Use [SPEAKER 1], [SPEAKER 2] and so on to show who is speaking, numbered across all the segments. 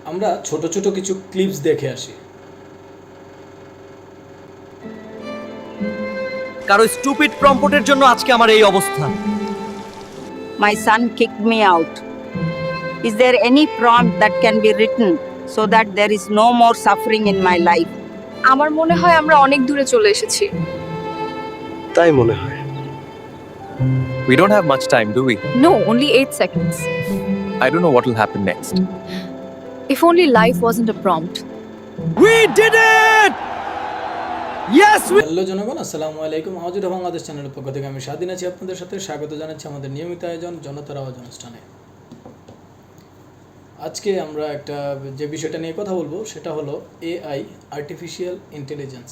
[SPEAKER 1] আমরা ছোট ছোট কিছু ক্লিপস দেখে আসি।
[SPEAKER 2] কারো স্টুপিড প্রম্পটের জন্য আজকে আমার এই অবস্থা।
[SPEAKER 3] My son kicked me out. Is there any prompt that can be written so that there is no more suffering in my life?
[SPEAKER 4] আমার মনে হয় আমরা অনেক দূরে চলে এসেছি।
[SPEAKER 2] তাই মনে হয়।
[SPEAKER 5] We don't have much time, do we?
[SPEAKER 4] No, only 8 seconds.
[SPEAKER 5] I don't know what will happen next.
[SPEAKER 4] If only life wasn't a prompt.
[SPEAKER 2] We did it! Yes, we
[SPEAKER 1] hello জনগণ, আসসালামু আলাইকুম। আওয়াজুর বাংলাদেশ চ্যানেলের পক্ষ থেকে আমি স্বাধীন আছি আপনাদের সাথে। স্বাগত জানাচ্ছি আমাদের নিয়মিত আয়োজন জনতার আওয়াজ অনুষ্ঠানে। আজকে আমরা একটা যে বিষয়টা নিয়ে কথা বলবো সেটা হলো এআই, আর্টিফিশিয়াল ইন্টেলিজেন্স।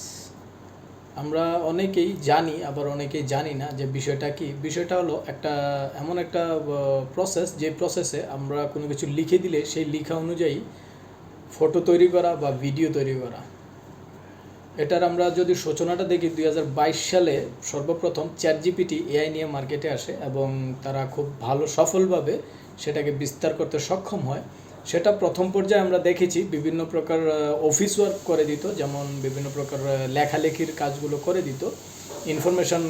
[SPEAKER 1] আমরা অনেকেই জানি, আবার অনেকেই জানি না যে বিষয়টা কি। বিষয়টা হলো এমন একটা প্রসেস, যে প্রসেসে আমরা কোনো কিছু লিখে দিলে সেই লেখা অনুযায়ী ফটো তৈরি করা বা ভিডিও তৈরি করা। এটার আমরা যদি সূচনাটা দেখি, 2022 সালে সর্বপ্রথম চ্যাটজিপিটি এআই নিয়ে মার্কেটে আসে এবং তারা খুব ভালো সফলভাবে সেটাকে বিস্তার করতে সক্ষম হয়। সেটা প্রথম পর্যায়ে আমরা দেখেছি বিভিন্ন প্রকার অফিস ওয়ার্ক করে দিত, যেমন বিভিন্ন প্রকার লেখালেখির কাজগুলো করে দিত, ইনফরমেশন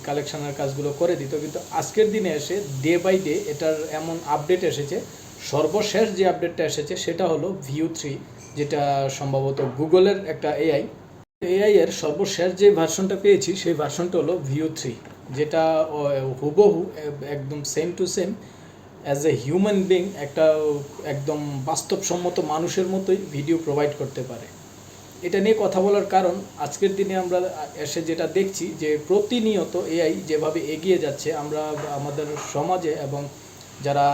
[SPEAKER 1] কালেকশনের কাজগুলো করে দিত। কিন্তু আজকের দিনে এসে ডে বাই ডে এটার এমন আপডেট এসেছে, সর্বশেষ যে আপডেটটা এসেছে সেটা হলো ভিউ 3, যেটা সম্ভবত গুগলের একটা এআই এর সর্বশেষ যে ভার্সনটা পেয়েছি সেই ভার্সনটা হলো ভিউ 3, যেটা হুবহু একদম same to same as a human being একটা একদম বাস্তবসম্মত মানুষের মতোই ভিডিও প্রোভাইড করতে পারে। এটা নিয়ে কথা বলার কারণ, আজকের দিনে আমরা এসে যেটা দেখছি যে প্রতিনিয়ত এআই যেভাবে এগিয়ে যাচ্ছে, আমরা আমাদের সমাজে এবং যারা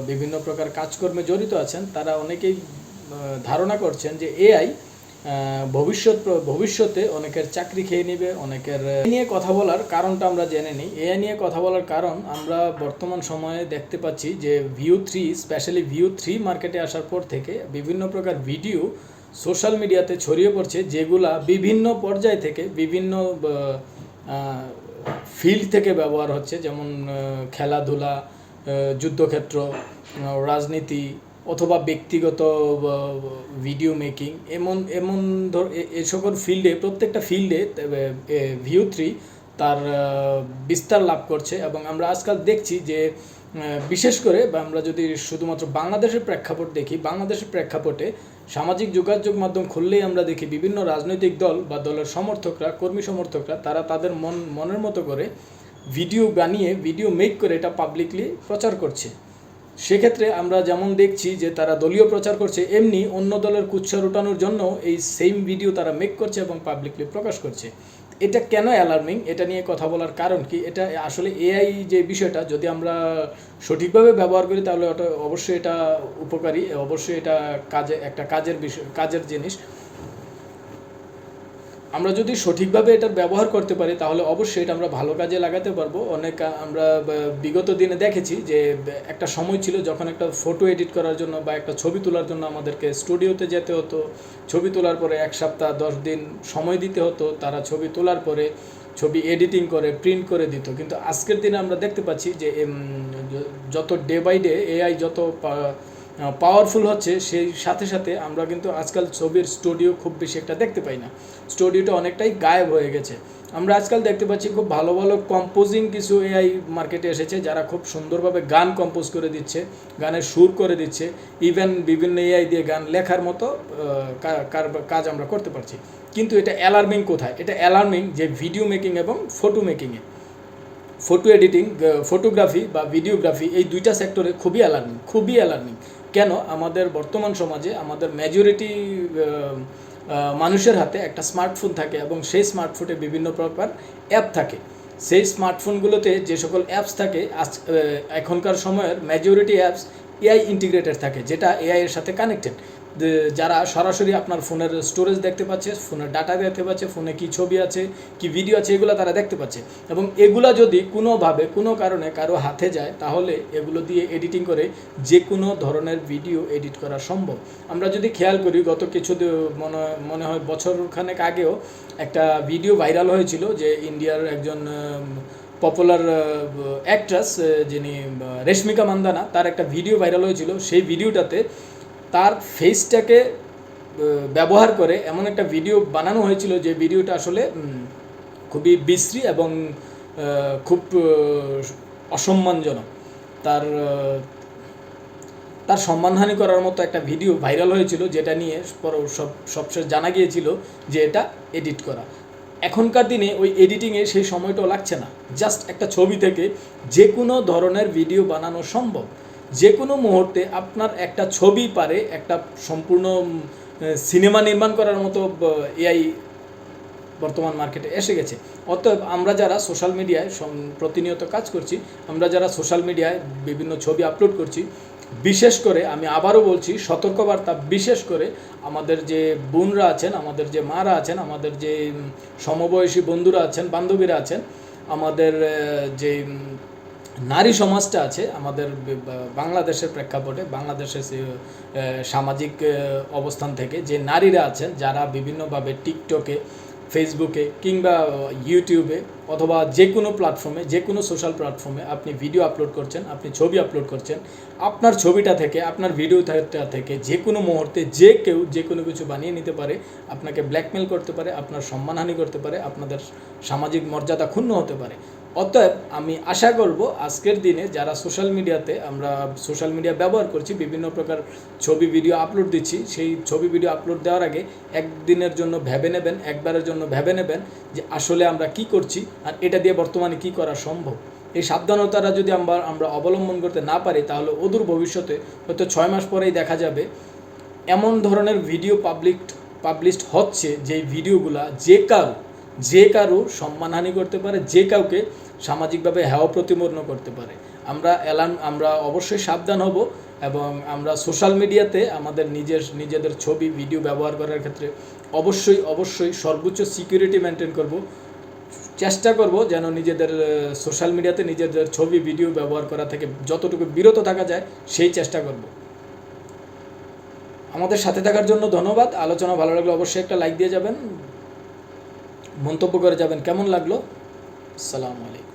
[SPEAKER 1] বিভিন্ন প্রকার কাজকর্মে জড়িত আছেন তারা অনেকেই ধারণা করছেন যে এআই ভবিষ্যতে অনেকের চাকরি খেয়ে নেবে, অনেকের নিয়ে কথা বলার কারণটা আমরা জেনে নিই। এআই নিয়ে কথা বলার কারণ, আমরা বর্তমান সময়ে দেখতে পাচ্ছি যে ভিউ 3, স্পেশালি ভিউ 3 মার্কেটে আসার পর থেকে বিভিন্ন প্রকার ভিডিও সোশ্যাল মিডিয়াতে ছড়িয়ে পড়ছে, যেগুলা বিভিন্ন পর্যায় থেকে বিভিন্ন ফিল্ড থেকে ব্যবহার হচ্ছে, যেমন খেলাধুলা, যুদ্ধক্ষেত্র, রাজনীতি অথবা ব্যক্তিগত ভিডিও মেকিং, এমন এই সকল ফিল্ডে, প্রত্যেকটা ফিল্ডে ভিউ 3 তার বিস্তার লাভ করছে। এবং আমরা আজকাল দেখছি যে বিশেষ করে আমরা যদি শুধুমাত্র বাংলাদেশের প্রেক্ষাপট দেখি, বাংলাদেশের প্রেক্ষাপটে সামাজিক যোগাযোগ মাধ্যম খুললেই আমরা দেখি বিভিন্ন রাজনৈতিক দল বা দলের সমর্থকরা, কর্মী সমর্থকরা, তারা তাদের মনের মতো করে ভিডিও বানিয়ে, ভিডিও মেক করে এটা পাবলিকলি প্রচার করছে। সেক্ষেত্রে আমরা যেমন দেখছি যে তারা দলীয় প্রচার করছে, এমনি অন্য দলের কুৎসা উঠানোর জন্য এই সেম ভিডিও তারা মেক করছে এবং পাবলিকলি প্রকাশ করছে। এটা কেন অ্যালার্মিং, এটা নিয়ে কথা বলার কারণ কি, এটা আসলে এআই যে বিষয়টা যদি আমরা সঠিকভাবে ব্যবহার করি তাহলে ওটা অবশ্যই এটা উপকারী, অবশ্যই এটা কাজের জিনিস। আমরা যদি সঠিকভাবে এটার ব্যবহার করতে পারি তাহলে অবশ্যই এটা আমরা ভালো কাজে লাগাতে পারবো। আমরা বিগত দিনে দেখেছি যে একটা সময় ছিল যখন একটা ফটো এডিট করার জন্য বা একটা ছবি তোলার জন্য আমাদেরকে স্টুডিওতে যেতে হতো, ছবি তোলার পরে 1 সপ্তাহ 10 দিন সময় দিতে হতো, তারা ছবি তোলার পরে ছবি এডিটিং করে প্রিন্ট করে দিত। কিন্তু আজকের দিনে আমরা দেখতে পাচ্ছি যে যত ডে বাই ডে এআই যত পাওয়ারফুল হচ্ছে, সেই সাথে সাথে আমরা কিন্তু আজকাল ছবির স্টুডিও খুব বেশি একটা দেখতে পাই না, স্টুডিওটা অনেকটাই গায়েব হয়ে গেছে। আমরা আজকাল দেখতে পাচ্ছি খুব ভালো ভালো কম্পোজিং কিছু এআই মার্কেটে এসেছে, যারা খুব সুন্দরভাবে গান কম্পোজ করে দিচ্ছে, গানের সুর করে দিচ্ছে, ইভেন বিভিন্ন এআই দিয়ে গান লেখার মতো কাজ আমরা করতে পারছি। কিন্তু এটা অ্যালার্মিং কোথায়? এটা অ্যালার্মিং যে ভিডিও মেকিং এবং ফটো মেকিংয়ে, ফটো এডিটিং, ফটোগ্রাফি বা ভিডিওগ্রাফি, এই দুইটা সেক্টরে খুবই অ্যালার্মিং। কেন? আমাদের বর্তমান সমাজে আমাদের মেজরিটি মানুষের হাতে একটা স্মার্টফোন থাকে এবং সেই স্মার্টফোনে বিভিন্ন প্রকার অ্যাপ থাকে। সেই স্মার্টফোনগুলোতে যে সকল অ্যাপস থাকে, এখনকার সময়ের মেজরিটি অ্যাপস এআই ইন্টিগ্রেটেড থাকে, যেটা এআই এর সাথে কানেক্টেড। যারা সরাসরি আপনার ফোনের স্টোরেজ দেখতে পাচ্ছে, ফোনের ডাটা দেখতে পাচ্ছে, ফোনে কী ছবি আছে, কি ভিডিও আছে, এগুলো তারা দেখতে পাচ্ছে। এবং এগুলা যদি কোনোভাবে কোনো কারণে কারো হাতে যায় তাহলে এগুলো দিয়ে এডিটিং করে যে কোনো ধরনের ভিডিও এডিট করা সম্ভব। আমরা যদি খেয়াল করি, গত কিছু মনে হয় বছরখানেক আগেও একটা ভিডিও ভাইরাল হয়েছিল যে ইন্ডিয়ার একজন পপুলার অ্যাক্ট্রেস যিনি রেশমিকা মান্দানা, তার একটা ভিডিও ভাইরাল হয়েছিল। সেই ভিডিওটাতে তার ফেসটাকে ব্যবহার করে এমন একটা ভিডিও বানানো হয়েছিল যে ভিডিওটা আসলে খুবই বিশ্রী এবং খুব অসম্মানজনক। তার সম্মানহানি করার মতো একটা ভিডিও ভাইরাল হয়েছিল, যেটা নিয়ে সবশেষ জানা গিয়েছিল যে এটা এডিট করা। এখনকার দিনে ওই এডিটিংয়ে সেই সময়টাও লাগছে না, জাস্ট একটা ছবি থেকে যে কোনো ধরনের ভিডিও বানানো সম্ভব। যে কোনো মুহূর্তে আপনার একটা ছবি পারে একটা সম্পূর্ণ সিনেমা নির্মাণ করার মতো এআই বর্তমান মার্কেটে এসে গেছে। অতএব আমরা যারা সোশ্যাল মিডিয়ায় প্রতিনিয়ত কাজ করছি, আমরা যারা সোশ্যাল মিডিয়ায় বিভিন্ন ছবি আপলোড করছি, বিশেষ করে আমি আবারও বলছি সতর্কবার্তা, বিশেষ করে আমাদের যে বোনরা আছেন, আমাদের যে মারা আছেন, আমাদের যে সমবয়সী বন্ধুরা আছেন, বান্ধবীরা আছেন, আমাদের যে নারী সমাজটা আছে আমাদের বাংলাদেশের প্রেক্ষাপটে, বাংলাদেশের সামাজিক অবস্থান থেকে যে নারীরা আছেন, যারা বিভিন্নভাবে টিকটকে, ফেসবুকে কিংবা ইউটিউবে অথবা যে কোনো প্ল্যাটফর্মে, যে কোনো সোশ্যাল প্ল্যাটফর্মে আপনি ভিডিও আপলোড করছেন, আপনি ছবি আপলোড করছেন, আপনার ছবিটা থেকে, আপনার ভিডিওটা থেকে যে কোনো মুহূর্তে যে কেউ যে কোনো কিছু বানিয়ে নিতে পারে, আপনাকে ব্ল্যাকমেল করতে পারে, আপনার সম্মানহানি করতে পারে, আপনাদের সামাজিক মর্যাদা ক্ষুণ্ণ হতে পারে। অতএব আমি আশা করব আজকের দিনে যারা সোশ্যাল মিডিয়াতে, আমরা সোশ্যাল মিডিয়া ব্যবহার করছি, বিভিন্ন প্রকার ছবি ভিডিও আপলোড দিচ্ছি, সেই ছবি ভিডিও আপলোড দেওয়ার আগে একদিনের জন্য ভেবে নেবেন, একবারের জন্য ভেবে নেবেন যে আসলে আমরা কি করছি আর এটা দিয়ে বর্তমানে কি করা সম্ভব। এই সাবধানতাটা যদি আমরা অবলম্বন করতে না পারি, তাহলে অদূর ভবিষ্যতে হয়তো 6 মাস পরেই দেখা যাবে এমন ধরনের ভিডিও পাবলিশড হচ্ছে যেই ভিডিওগুলা যে কারো সম্মানহানি করতে পারে, যে কাউকে সামাজিকভাবে হেয় প্রতিপন্ন করতে পারে। আমরা অবশ্যই সাবধান হব এবং আমরা সোশ্যাল মিডিয়াতে আমাদের নিজেদের ছবি ভিডিও ব্যবহার করার ক্ষেত্রে অবশ্যই সর্বোচ্চ সিকিউরিটি মেনটেন করব। চেষ্টা করব যেন নিজেদের সোশ্যাল মিডিয়াতে নিজেদের ছবি ভিডিও ব্যবহার করা থেকে যতটুকু বিরত থাকা যায় সেই চেষ্টা করব। আমাদের সাথে থাকার জন্য ধন্যবাদ। আলোচনা ভালো লাগলে অবশ্যই একটা লাইক দিয়ে যাবেন, মন্তব্য করে যাবেন কেমন লাগলো। আসসালামু আলাইকুম।